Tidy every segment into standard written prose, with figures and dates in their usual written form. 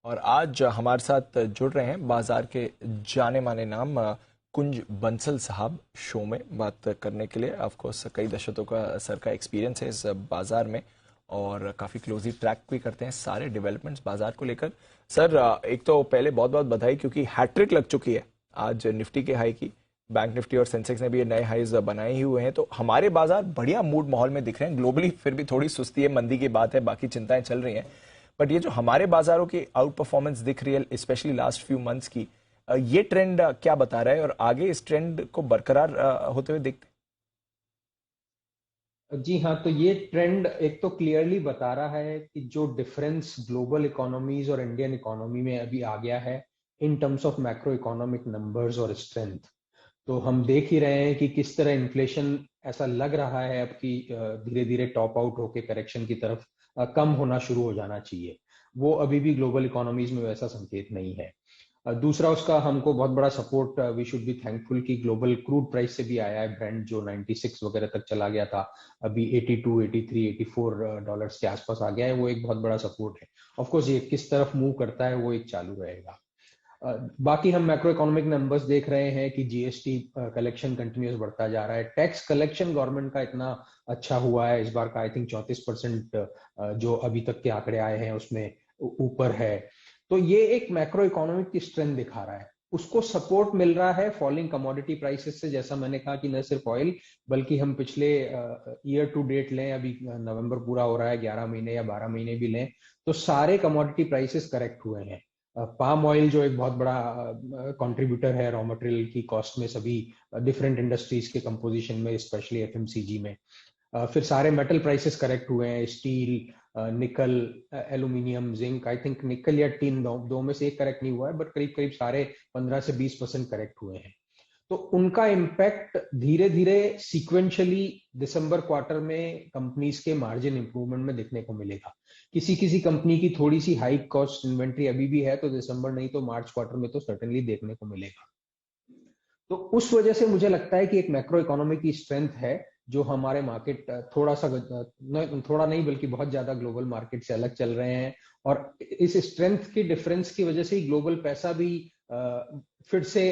और आज हमारे साथ जुड़ रहे हैं बाजार के जाने माने नाम कुंज बंसल साहब शो में बात करने के लिए। ऑफ कोर्स कई दशकों का सर का एक्सपीरियंस है इस बाजार में और काफ़ी क्लोजली ट्रैक भी करते हैं सारे डेवलपमेंट्स बाजार को लेकर। सर एक तो पहले बहुत बहुत बधाई क्योंकि हैट्रिक लग चुकी है आज निफ्टी के हाई की। बैंक निफ्टी और सेंसेक्स ने भी ये नए हाईज बनाए ही हुए हैं, तो हमारे बाजार बढ़िया मूड माहौल में दिख रहे हैं। ग्लोबली फिर भी थोड़ी सुस्ती है, मंदी की बात है, बाकी चिंताएं चल रही हैं, बट ये जो हमारे बाजारों की आउट परफॉर्मेंस दिख रही है स्पेशली लास्ट फ्यू मंथ्स की, ये ट्रेंड क्या बता रहा है और आगे इस ट्रेंड को बरकरार होते हुए देखते जी हाँ, तो ये ट्रेंड एक तो क्लियरली बता रहा है कि जो डिफरेंस ग्लोबल इकोनॉमीज और इंडियन इकोनॉमी में अभी आ गया है in terms of macro economic numbers और स्ट्रेंथ। तो हम देख ही रहे हैं कि किस तरह इन्फ्लेशन ऐसा लग रहा है अब कि धीरे धीरे टॉप आउट होके करेक्शन की तरफ कम होना शुरू हो जाना चाहिए। वो अभी भी ग्लोबल इकोनॉमीज में वैसा संकेत नहीं है। दूसरा उसका हमको बहुत बड़ा support, we should be thankful कि ग्लोबल क्रूड प्राइस से भी आया है। ब्रेंट जो 96 वगैरह तक चला गया था, अभी 82, 83, 84 डॉलर्स के आसपास आ गया है। वो एक बहुत बड़ा सपोर्ट है। ऑफ कोर्स ये किस तरफ मूव करता है वो एक चालू रहेगा। बाकी हम मैक्रो इकोनॉमिक नंबर्स देख रहे हैं कि जीएसटी कलेक्शन कंटिन्यूस बढ़ता जा रहा है। टैक्स कलेक्शन गवर्नमेंट का इतना अच्छा हुआ है इस बार का, आई थिंक 34% जो अभी तक के आंकड़े आए हैं उसमें ऊपर है। तो ये एक मैक्रो इकोनॉमिक की स्ट्रेंथ दिखा रहा है। उसको सपोर्ट मिल रहा है फॉलिंग कमोडिटी प्राइसेस से। जैसा मैंने कहा कि न सिर्फ ऑयल बल्कि हम पिछले ईयर टू डेट लें, अभी नवंबर पूरा हो रहा है, 11 महीने या 12 महीने भी लें, तो सारे कमोडिटी प्राइसेस करेक्ट हुए हैं। पाम ऑयल जो एक बहुत बड़ा कंट्रीब्यूटर है रॉ मटेरियल की कॉस्ट में, सभी डिफरेंट इंडस्ट्रीज के कंपोजिशन में, स्पेशली एफएमसीजी में। फिर सारे मेटल प्राइसेस करेक्ट हुए हैं। स्टील, निकल, एल्यूमिनियम, जिंक, आई थिंक निकल या टिन, दो में से एक करेक्ट नहीं हुआ है, बट करीब करीब सारे 15 से 20% करेक्ट हुए हैं। तो उनका इम्पैक्ट धीरे धीरे सीक्वेंशियली दिसंबर क्वार्टर में कंपनीज के मार्जिन इंप्रूवमेंट में दिखने को मिलेगा। किसी किसी कंपनी की थोड़ी सी हाई कॉस्ट इन्वेंट्री अभी भी है, तो दिसंबर नहीं तो मार्च क्वार्टर में तो सर्टेनली देखने को मिलेगा। तो उस वजह से मुझे लगता है कि एक मैक्रो इकोनॉमी की स्ट्रेंथ है जो हमारे मार्केट थोड़ा सा थोड़ा नहीं बल्कि बहुत ज्यादा ग्लोबल मार्केट से अलग चल रहे हैं। और इस स्ट्रेंथ की डिफरेंस की वजह से ही ग्लोबल पैसा भी फिर से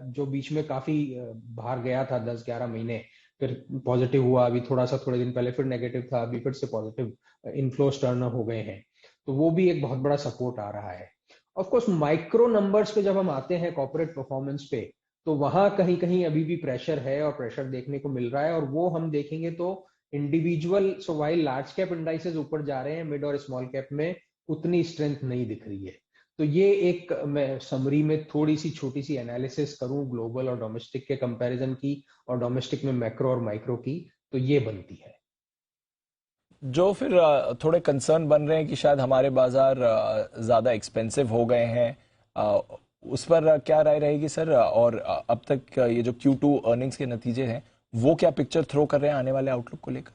जो बीच में काफी बाहर गया था 10-11 महीने, फिर पॉजिटिव हुआ, अभी थोड़ा सा थोड़े दिन पहले फिर नेगेटिव था, अभी फिर से पॉजिटिव इनफ्लोस टर्न हो गए हैं। तो वो भी एक बहुत बड़ा सपोर्ट आ रहा है। ऑफ कोर्स माइक्रो नंबर्स पे जब हम आते हैं, कॉर्पोरेट परफॉर्मेंस पे, तो वहां कहीं कहीं अभी भी प्रेशर है और प्रेशर देखने को मिल रहा है। और वो हम देखेंगे तो individual, so while large cap indices ऊपर जा रहे हैं, मिड और स्मॉल कैप में उतनी स्ट्रेंथ नहीं दिख रही है। तो ये एक, मैं समरी में थोड़ी सी छोटी सी एनालिसिस करूं ग्लोबल और डोमेस्टिक के कंपैरिजन की, और डोमेस्टिक में मैक्रो और माइक्रो की, तो ये बनती है। जो फिर थोड़े कंसर्न बन रहे हैं कि शायद हमारे बाजार ज़्यादा एक्सपेंसिव हो गए हैं, अ, उस पर क्या राय रहेगी सर? और अब तक ये जो Q2 अर्निंग्स के नतीजे हैं वो क्या पिक्चर थ्रो कर रहे हैं आने वाले आउटलुक को लेकर?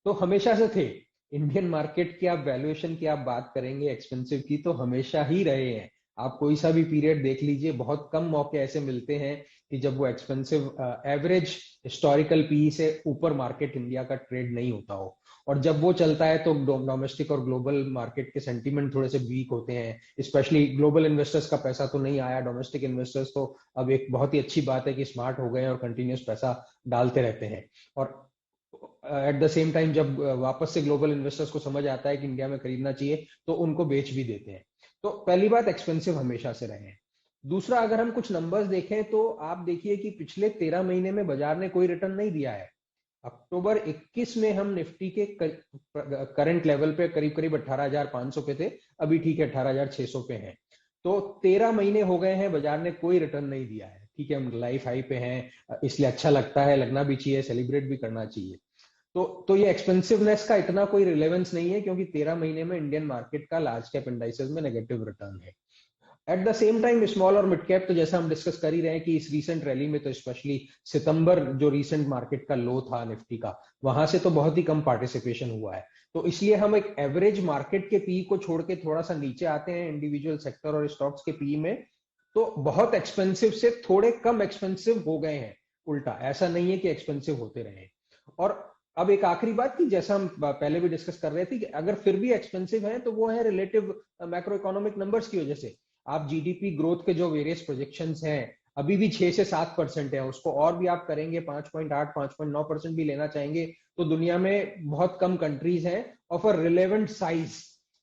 तो हमेशा से थे। इंडियन मार्केट की आप वैल्यूएशन की आप बात करेंगे एक्सपेंसिव की, तो हमेशा ही रहे हैं। आप कोई सा भी पीरियड देख लीजिए, बहुत कम मौके ऐसे मिलते हैं कि जब वो एक्सपेंसिव, एवरेज हिस्टोरिकल पी से ऊपर मार्केट इंडिया का ट्रेड नहीं होता हो। और जब वो चलता है तो डोमेस्टिक और ग्लोबल मार्केट के सेंटीमेंट थोड़े से वीक होते हैं। स्पेशली ग्लोबल इन्वेस्टर्स का पैसा तो नहीं आया, डोमेस्टिक इन्वेस्टर्स तो अब एक बहुत ही अच्छी बात है कि स्मार्ट हो गए हैं और कंटिन्यूस पैसा डालते रहते हैं। और एट द सेम टाइम जब वापस से ग्लोबल इन्वेस्टर्स को समझ आता है कि इंडिया में खरीदना चाहिए, तो उनको बेच भी देते हैं। तो पहली बात, एक्सपेंसिव हमेशा से रहे हैं। दूसरा, अगर हम कुछ नंबर्स देखें तो आप देखिए कि पिछले 13 महीने में बाजार ने कोई रिटर्न नहीं दिया है। अक्टूबर 21 में हम निफ्टी के करंट लेवल पे करीब करीब 18,500 पे थे, अभी ठीक है 18,600 पे हैं। तो 13 महीने हो गए हैं, बाजार ने कोई रिटर्न नहीं दिया है। ठीक है, हम लाइफ हाई पे हैं, इसलिए अच्छा लगता है, लगना भी चाहिए, सेलिब्रेट भी करना चाहिए। तो ये एक्सपेंसिवनेस का इतना कोई रिलेवेंस नहीं है, क्योंकि 13 महीने में इंडियन मार्केट का लार्ज कैप इंडाइसेस में नेगेटिव रिटर्न है। At the same time small और मिड कैप, तो जैसा हम डिस्कस कर ही रहे हैं कि इस रीसेंट रैली में तो स्पेशली सितंबर जो रीसेंट मार्केट का लो था निफ्टी का, वहां से तो बहुत ही कम पार्टिसिपेशन हुआ है। तो इसलिए हम एक एवरेज मार्केट के पी को छोड़ के थोड़ा सा नीचे आते हैं इंडिविजुअल सेक्टर और स्टॉक्स के पी में, तो बहुत एक्सपेंसिव से थोड़े कम एक्सपेंसिव हो गए हैं। उल्टा ऐसा नहीं है कि एक्सपेंसिव होते रहे। और अब एक आखिरी बात कि जैसा हम पहले भी डिस्कस कर रहे थे कि अगर फिर भी एक्सपेंसिव है तो वो है रिलेटिव मैक्रो इकोनॉमिक नंबर्स की वजह से। आप जीडीपी ग्रोथ के जो वेरियस प्रोजेक्शंस हैं अभी भी 6 से 7% है, उसको और भी आप करेंगे 5.8 5.9% भी लेना चाहेंगे तो दुनिया में बहुत कम कंट्रीज हैं ऑफ अ रिलेवेंट साइज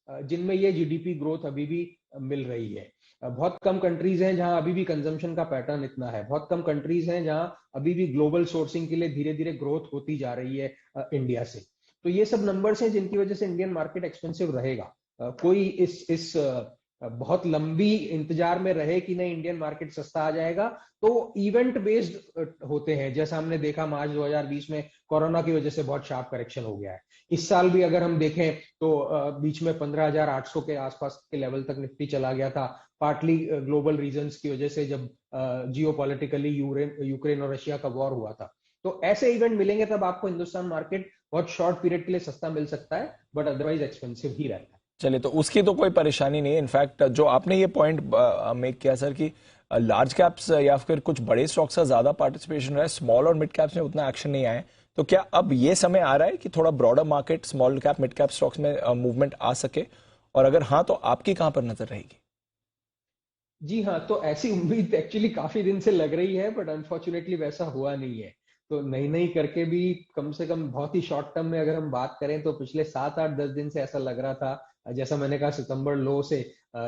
जिनमें ये जीडीपी ग्रोथ अभी भी मिल रही है। बहुत कम कंट्रीज हैं जहां अभी भी कंजम्पशन का पैटर्न इतना है, बहुत कम कंट्रीज हैं जहां अभी भी ग्लोबल सोर्सिंग के लिए धीरे धीरे ग्रोथ होती जा रही है इंडिया से। तो ये सब नंबर्स हैं जिनकी वजह से इंडियन मार्केट एक्सपेंसिव रहेगा। कोई इस बहुत लंबी इंतजार में रहे कि नहीं इंडियन मार्केट सस्ता आ जाएगा, तो इवेंट बेस्ड होते हैं। जैसा हमने देखा मार्च 2020 में कोरोना की वजह से बहुत शार्प करेक्शन हो गया है। इस साल भी अगर हम देखें तो बीच में 15,800 के आसपास के लेवल तक निफ्टी चला गया था, पार्टली ग्लोबल रीजंस की वजह से, जब जियोपॉलिटिकली यूक्रेन और रशिया का वॉर हुआ था। तो ऐसे इवेंट मिलेंगे तब आपको हिंदुस्तान मार्केट बहुत शॉर्ट पीरियड के लिए सस्ता मिल सकता है, बट अदरवाइज एक्सपेंसिव ही रहता है। चलिए, तो उसकी तो कोई परेशानी नहीं है। इनफैक्ट जो आपने ये पॉइंट मेक किया सर कि लार्ज कैप्स या फिर कुछ बड़े स्टॉक्स का ज्यादा पार्टिसिपेशन रहा है, स्मॉल और मिड कैप्स में उतना एक्शन नहीं आया है, तो क्या अब ये समय आ रहा है कि थोड़ा broader market small cap mid cap stocks में मूवमेंट आ सके, और अगर हाँ तो आपकी कहां पर नजर रहेगी? जी हाँ, तो ऐसी उम्मीद एक्चुअली काफी दिन से लग रही है, बट अनफॉर्चुनेटली वैसा हुआ नहीं है। तो नहीं नहीं करके भी कम से कम बहुत ही शॉर्ट टर्म में अगर हम बात करें तो पिछले 7 8 10 दिन से ऐसा लग रहा था, जैसा मैंने कहा सितंबर लो से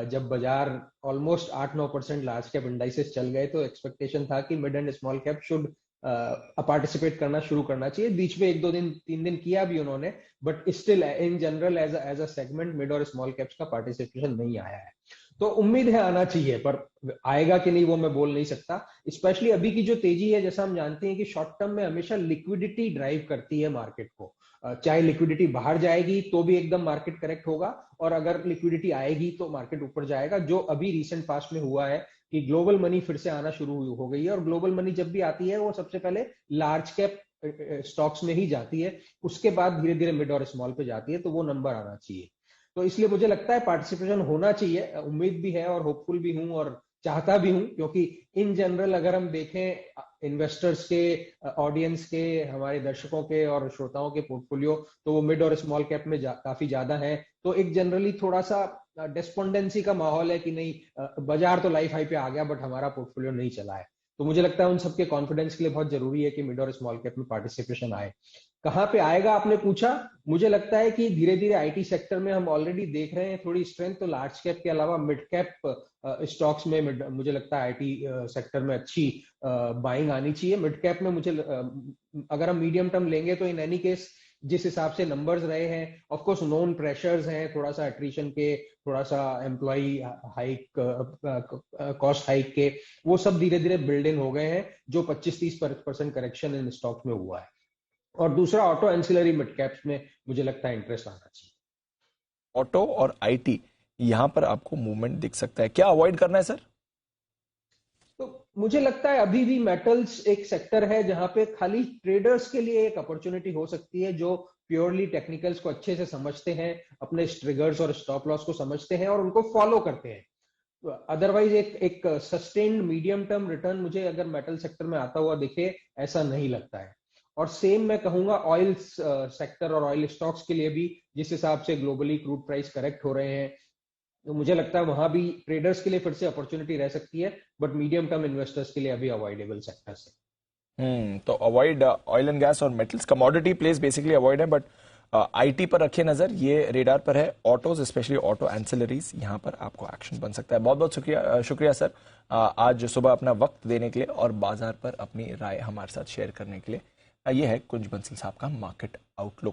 जब बाजार ऑलमोस्ट 8 9% लार्ज कैप इंडाइसेस चल गए तो एक्सपेक्टेशन था कि mid and small cap should participate करना शुरू करना चाहिए। बीच में 1 2 दिन 3 दिन किया भी उन्होंने, but still in general as a segment mid और स्मॉल कैप्स का पार्टिसिपेशन नहीं आया है। तो उम्मीद है आना चाहिए, पर आएगा कि नहीं वो मैं बोल नहीं सकता। स्पेशली अभी की जो तेजी है, जैसा हम जानते हैं कि शॉर्ट टर्म में हमेशा लिक्विडिटी ड्राइव करती है मार्केट को। चाहे लिक्विडिटी बाहर जाएगी तो भी एकदम मार्केट करेक्ट होगा, और अगर लिक्विडिटी आएगी तो मार्केट ऊपर जाएगा। जो अभी रिसेंट पास्ट में हुआ है कि ग्लोबल मनी फिर से आना शुरू हो गई है, और ग्लोबल मनी जब भी आती है वो सबसे पहले लार्ज कैप स्टॉक्स में ही जाती है, उसके बाद धीरे धीरे मिड और स्मॉल पे जाती है। तो वो नंबर आना चाहिए। तो इसलिए मुझे लगता है पार्टिसिपेशन होना चाहिए, उम्मीद भी है और होपफुल भी हूं और चाहता भी हूं, क्योंकि इन जनरल अगर हम देखें इन्वेस्टर्स के, ऑडियंस के, हमारे दर्शकों के और श्रोताओं के पोर्टफोलियो, तो वो मिड और स्मॉल कैप में काफी ज्यादा है। तो एक जनरली थोड़ा सा डेस्पोंडेंसी का माहौल है कि नहीं बाजार तो लाइफ हाई पे आ गया बट हमारा पोर्टफोलियो नहीं चला है। तो मुझे लगता है उन सबके कॉन्फिडेंस के लिए बहुत जरूरी है कि मिड और स्मॉल कैप में पार्टिसिपेशन आए। कहां पे आएगा आपने पूछा, मुझे लगता है कि धीरे धीरे आईटी सेक्टर में हम ऑलरेडी देख रहे हैं थोड़ी स्ट्रेंथ, तो लार्ज कैप के अलावा मिड कैप स्टॉक्स में मुझे लगता है आईटी सेक्टर में अच्छी बाइंग आनी चाहिए। मिड कैप में मुझे अगर हम मीडियम टर्म लेंगे तो इन एनी केस जिस हिसाब से नंबर्स रहे हैं, ऑफ कोर्स नोन प्रेशर्स हैं, थोड़ा सा एट्रिशन के, थोड़ा सा एम्प्लॉई हाइक, कॉस्ट हाइक के, वो सब धीरे धीरे बिल्ड इन हो गए हैं, जो 25 30% करेक्शन इन स्टॉक्स में हुआ है। और दूसरा ऑटो एंसिलरी मिड कैप्स में मुझे लगता है इंटरेस्ट आना चाहिए। ऑटो और आईटी, यहां पर आपको मूवमेंट दिख सकता है, क्या अवॉइड करना है सर? तो मुझे लगता है अभी भी मेटल्स एक सेक्टर है जहां पे खाली ट्रेडर्स के लिए एक अपॉर्चुनिटी हो सकती है, जो प्योरली टेक्निकल्स को अच्छे से समझते हैं, अपने ट्रिगर्स और स्टॉप लॉस को समझते हैं और उनको फॉलो करते हैं। अदरवाइज एक सस्टेन्ड मीडियम टर्म रिटर्न मुझे अगर मेटल सेक्टर में आता हुआ दिखे ऐसा नहीं लगता है। और सेम मैं कहूंगा ऑयल सेक्टर और ऑयल स्टॉक्स के लिए भी, जिस हिसाब से ग्लोबली क्रूड प्राइस करेक्ट हो रहे हैं, तो मुझे लगता है वहां भी ट्रेडर्स के लिए फिर से अपॉर्चुनिटी रह सकती है, बट मीडियम टर्म इन्वेस्टर्स के लिए अभी अवॉइडेबल सेक्टर्स है। तो अवॉइड ऑयल एंड गैस और metals, commodity place basically avoid है, बट आईटी पर रखिए नजर, ये रेडार पर है। ऑटोज, स्पेशली ऑटो एंसिलरीज, यहाँ पर आपको एक्शन बन सकता है। बहुत बहुत शुक्रिया शुक्रिया सर, आज सुबह अपना वक्त देने के लिए और बाजार पर अपनी राय हमारे साथ शेयर करने के लिए। ये है कुंज बंसल साहब का मार्केट आउटलुक।